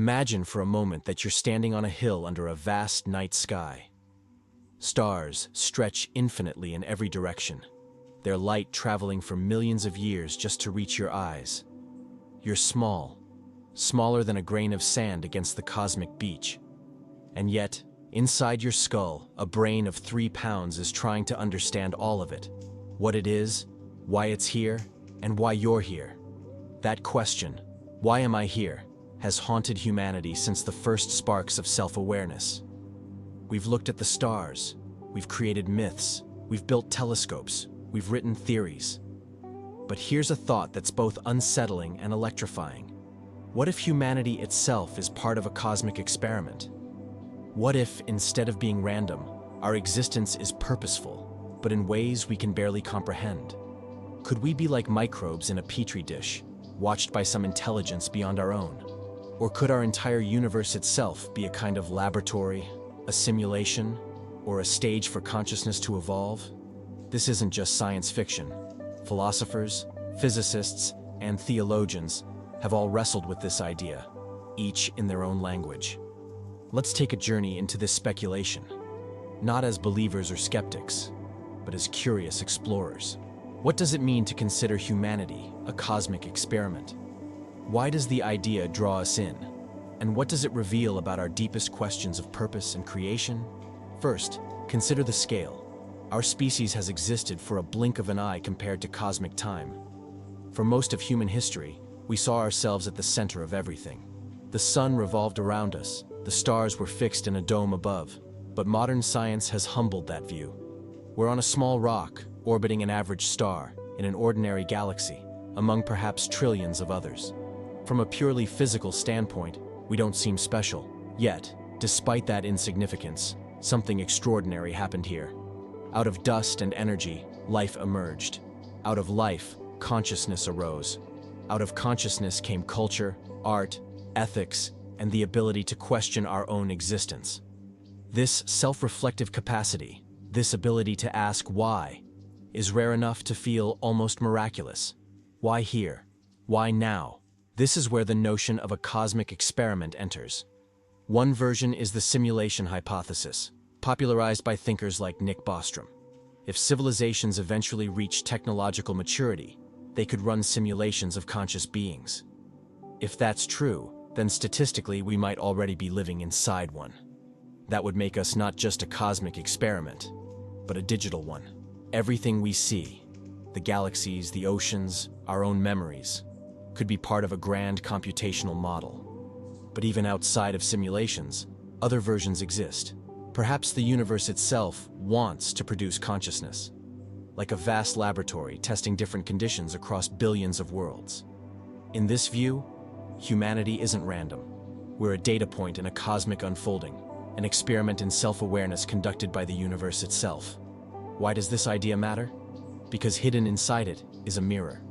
Imagine for a moment that you're standing on a hill under a vast night sky. Stars stretch infinitely in every direction, their light traveling for millions of years just to reach your eyes. You're small, smaller than a grain of sand against the cosmic beach. And yet, inside your skull, a brain of 3 pounds is trying to understand all of it. What it is, why it's here, and why you're here. That question, why am I here, has haunted humanity since the first sparks of self-awareness. We've looked at the stars, we've created myths, we've built telescopes, we've written theories. But here's a thought that's both unsettling and electrifying. What if humanity itself is part of a cosmic experiment? What if, instead of being random, our existence is purposeful, but in ways we can barely comprehend? Could we be like microbes in a petri dish, watched by some intelligence beyond our own? Or could our entire universe itself be a kind of laboratory, a simulation, or a stage for consciousness to evolve? This isn't just science fiction. Philosophers, physicists, and theologians have all wrestled with this idea, each in their own language. Let's take a journey into this speculation, not as believers or skeptics, but as curious explorers. What does it mean to consider humanity a cosmic experiment? Why does the idea draw us in? And what does it reveal about our deepest questions of purpose and creation? First, consider the scale. Our species has existed for a blink of an eye compared to cosmic time. For most of human history, we saw ourselves at the center of everything. The sun revolved around us, the stars were fixed in a dome above, but modern science has humbled that view. We're on a small rock, orbiting an average star, in an ordinary galaxy, among perhaps trillions of others. From a purely physical standpoint, we don't seem special. Yet, despite that insignificance, something extraordinary happened here. Out of dust and energy, life emerged. Out of life, consciousness arose. Out of consciousness came culture, art, ethics, and the ability to question our own existence. This self-reflective capacity, this ability to ask why, is rare enough to feel almost miraculous. Why here? Why now? This is where the notion of a cosmic experiment enters. One version is the simulation hypothesis, popularized by thinkers like Nick Bostrom. If civilizations eventually reach technological maturity, they could run simulations of conscious beings. If that's true, then statistically we might already be living inside one. That would make us not just a cosmic experiment, but a digital one. Everything we see, the galaxies, the oceans, our own memories, could be part of a grand computational model. But even outside of simulations, other versions exist. Perhaps the universe itself wants to produce consciousness, like a vast laboratory testing different conditions across billions of worlds. In this view, humanity isn't random. We're a data point in a cosmic unfolding, an experiment in self-awareness conducted by the universe itself. Why does this idea matter? Because hidden inside it is a mirror.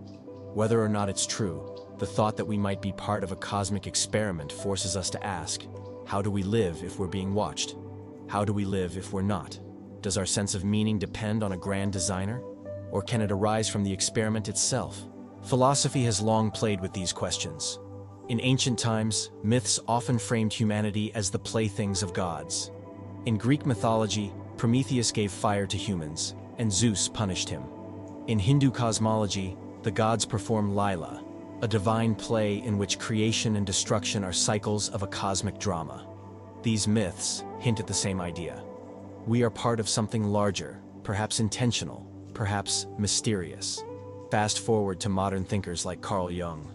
Whether or not it's true, the thought that we might be part of a cosmic experiment forces us to ask, how do we live if we're being watched? How do we live if we're not? Does our sense of meaning depend on a grand designer? Or can it arise from the experiment itself? Philosophy has long played with these questions. In ancient times, myths often framed humanity as the playthings of gods. In Greek mythology, Prometheus gave fire to humans, and Zeus punished him. In Hindu cosmology, the gods perform Lila, a divine play in which creation and destruction are cycles of a cosmic drama. These myths hint at the same idea. We are part of something larger, perhaps intentional, perhaps mysterious. Fast forward to modern thinkers like Carl Jung.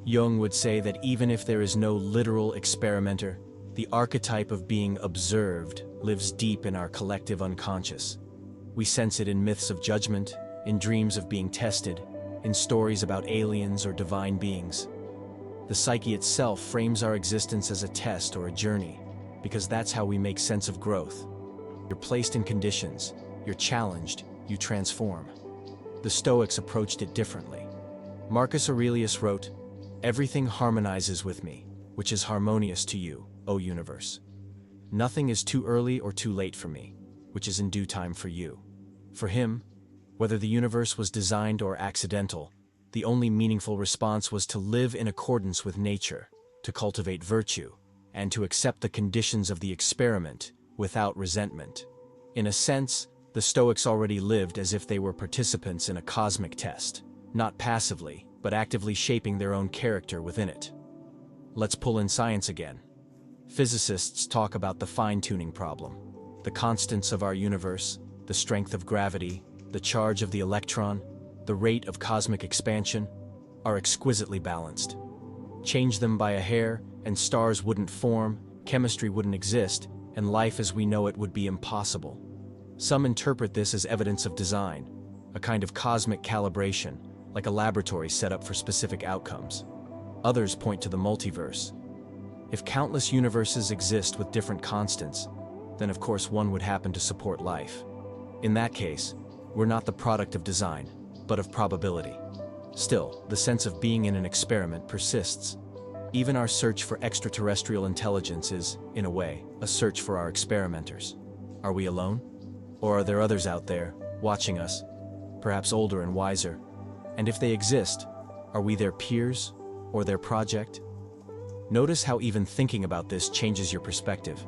Jung would say that even if there is no literal experimenter, the archetype of being observed lives deep in our collective unconscious. We sense it in myths of judgment, in dreams of being tested, in stories about aliens or divine beings. The psyche itself frames our existence as a test or a journey, because that's how we make sense of growth. You're placed in conditions, you're challenged, you transform. The Stoics approached it differently. Marcus Aurelius wrote, "Everything harmonizes with me, which is harmonious to you, O universe. Nothing is too early or too late for me, which is in due time for you." For him, whether the universe was designed or accidental, the only meaningful response was to live in accordance with nature, to cultivate virtue, and to accept the conditions of the experiment without resentment. In a sense, the Stoics already lived as if they were participants in a cosmic test, not passively, but actively shaping their own character within it. Let's pull in science again. Physicists talk about the fine-tuning problem. The constants of our universe, the strength of gravity, the charge of the electron, the rate of cosmic expansion, are exquisitely balanced. Change them by a hair, and stars wouldn't form, chemistry wouldn't exist, and life as we know it would be impossible. Some interpret this as evidence of design, a kind of cosmic calibration, like a laboratory set up for specific outcomes. Others point to the multiverse. If countless universes exist with different constants, then of course one would happen to support life. In that case, we're not the product of design, but of probability. Still, the sense of being in an experiment persists. Even our search for extraterrestrial intelligence is, in a way, a search for our experimenters. Are we alone? Or are there others out there, watching us, perhaps older and wiser? And if they exist, are we their peers, or their project? Notice how even thinking about this changes your perspective.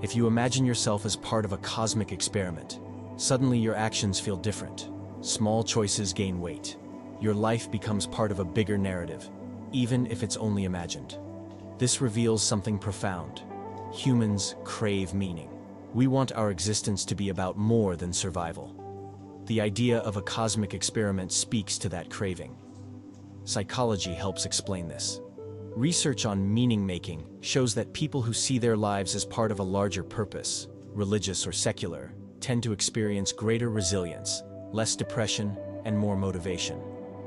If you imagine yourself as part of a cosmic experiment, suddenly your actions feel different. Small choices gain weight. Your life becomes part of a bigger narrative, even if it's only imagined. This reveals something profound. Humans crave meaning. We want our existence to be about more than survival. The idea of a cosmic experiment speaks to that craving. Psychology helps explain this. Research on meaning-making shows that people who see their lives as part of a larger purpose, religious or secular, tend to experience greater resilience, less depression, and more motivation.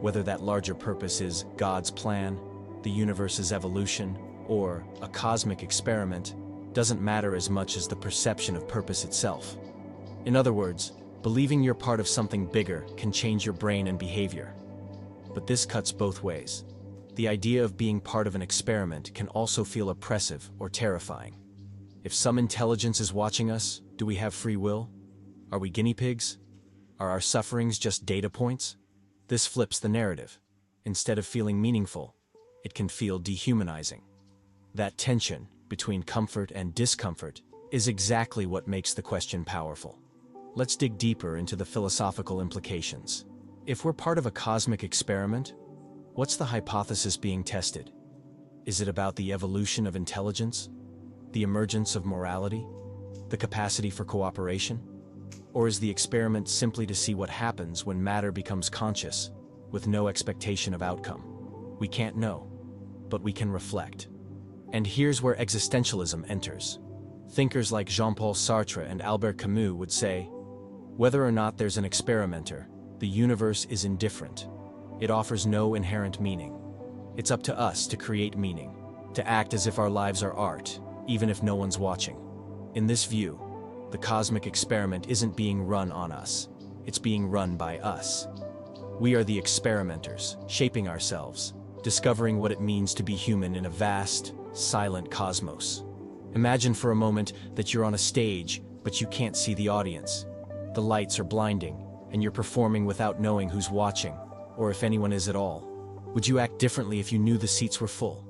Whether that larger purpose is God's plan, the universe's evolution, or a cosmic experiment, doesn't matter as much as the perception of purpose itself. In other words, believing you're part of something bigger can change your brain and behavior. But this cuts both ways. The idea of being part of an experiment can also feel oppressive or terrifying. If some intelligence is watching us, do we have free will? Are we guinea pigs? Are our sufferings just data points? This flips the narrative. Instead of feeling meaningful, it can feel dehumanizing. That tension between comfort and discomfort is exactly what makes the question powerful. Let's dig deeper into the philosophical implications. If we're part of a cosmic experiment, what's the hypothesis being tested? Is it about the evolution of intelligence? The emergence of morality? The capacity for cooperation? Or is the experiment simply to see what happens when matter becomes conscious, with no expectation of outcome? We can't know, but we can reflect. And here's where existentialism enters. Thinkers like Jean-Paul Sartre and Albert Camus would say, whether or not there's an experimenter, the universe is indifferent. It offers no inherent meaning. It's up to us to create meaning, to act as if our lives are art, even if no one's watching. In this view, the cosmic experiment isn't being run on us. It's being run by us. We are the experimenters, shaping ourselves, discovering what it means to be human in a vast, silent cosmos. Imagine for a moment that you're on a stage, but you can't see the audience. The lights are blinding, and you're performing without knowing who's watching, or if anyone is at all. Would you act differently if you knew the seats were full?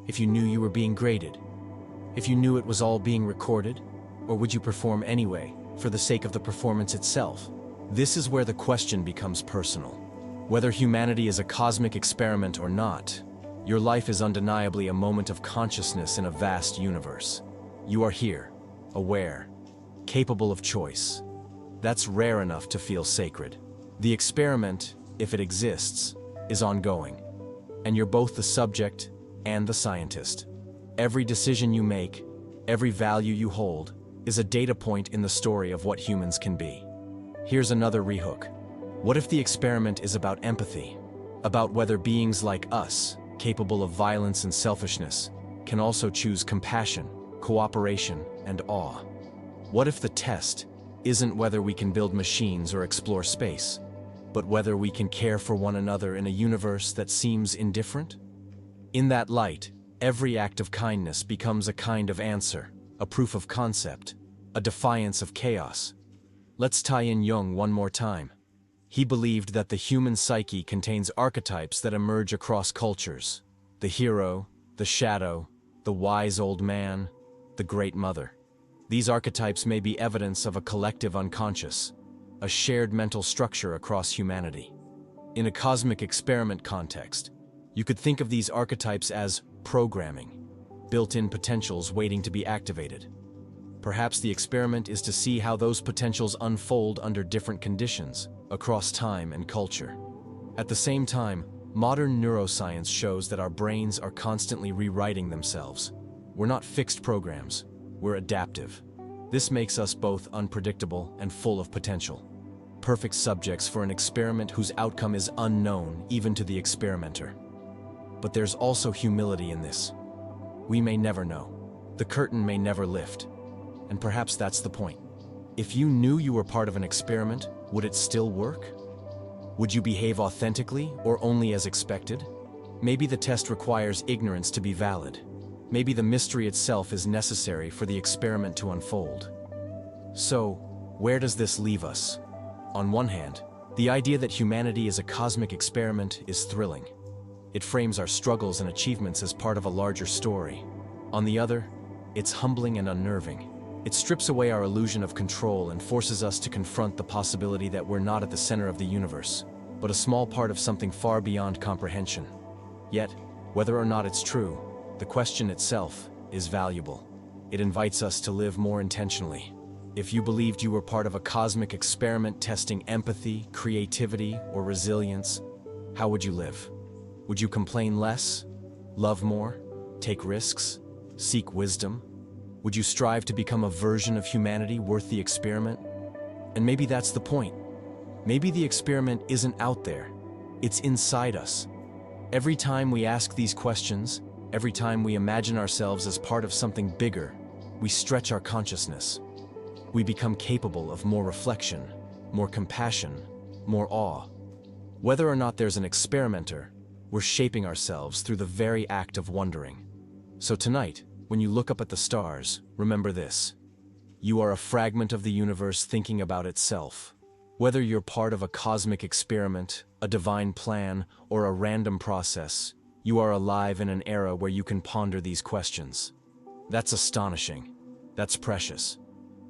If you knew you were being graded? If you knew it was all being recorded? Or would you perform anyway, for the sake of the performance itself? This is where the question becomes personal. Whether humanity is a cosmic experiment or not, your life is undeniably a moment of consciousness in a vast universe. You are here, aware, capable of choice. That's rare enough to feel sacred. The experiment, if it exists, is ongoing, and you're both the subject and the scientist. Every decision you make, every value you hold, is a data point in the story of what humans can be. Here's another rehook. What if the experiment is about empathy? About whether beings like us, capable of violence and selfishness, can also choose compassion, cooperation, and awe? What if the test isn't whether we can build machines or explore space, but whether we can care for one another in a universe that seems indifferent? In that light, every act of kindness becomes a kind of answer, a proof of concept, a defiance of chaos. Let's tie in Jung one more time. He believed that the human psyche contains archetypes that emerge across cultures: the hero, the shadow, the wise old man, the great mother. These archetypes may be evidence of a collective unconscious, a shared mental structure across humanity. In a cosmic experiment context, you could think of these archetypes as programming, built-in potentials waiting to be activated. Perhaps the experiment is to see how those potentials unfold under different conditions, across time and culture. At the same time, modern neuroscience shows that our brains are constantly rewriting themselves. We're not fixed programs, we're adaptive. This makes us both unpredictable and full of potential. Perfect subjects for an experiment whose outcome is unknown even to the experimenter. But there's also humility in this. We may never know. The curtain may never lift. And perhaps that's the point. If you knew you were part of an experiment, would it still work? Would you behave authentically or only as expected? Maybe the test requires ignorance to be valid. Maybe the mystery itself is necessary for the experiment to unfold. So, where does this leave us? On one hand, the idea that humanity is a cosmic experiment is thrilling. It frames our struggles and achievements as part of a larger story. On the other, it's humbling and unnerving. It strips away our illusion of control and forces us to confront the possibility that we're not at the center of the universe, but a small part of something far beyond comprehension. Yet, whether or not it's true, the question itself is valuable. It invites us to live more intentionally. If you believed you were part of a cosmic experiment testing empathy, creativity, or resilience, how would you live? Would you complain less, love more, take risks, seek wisdom? Would you strive to become a version of humanity worth the experiment? And maybe that's the point. Maybe the experiment isn't out there, it's inside us. Every time we ask these questions, every time we imagine ourselves as part of something bigger, we stretch our consciousness. We become capable of more reflection, more compassion, more awe. Whether or not there's an experimenter, we're shaping ourselves through the very act of wondering. So tonight, when you look up at the stars, remember this. You are a fragment of the universe thinking about itself. Whether you're part of a cosmic experiment, a divine plan, or a random process, you are alive in an era where you can ponder these questions. That's astonishing. That's precious.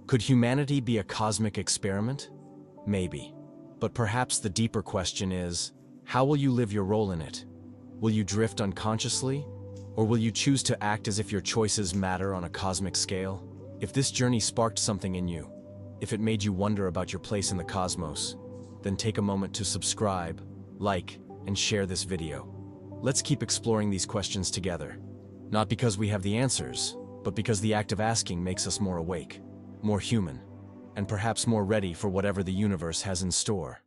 Could humanity be a cosmic experiment? Maybe. But perhaps the deeper question is, how will you live your role in it? Will you drift unconsciously? Or will you choose to act as if your choices matter on a cosmic scale? If this journey sparked something in you, if it made you wonder about your place in the cosmos, then take a moment to subscribe, like, and share this video. Let's keep exploring these questions together. Not because we have the answers, but because the act of asking makes us more awake, more human, and perhaps more ready for whatever the universe has in store.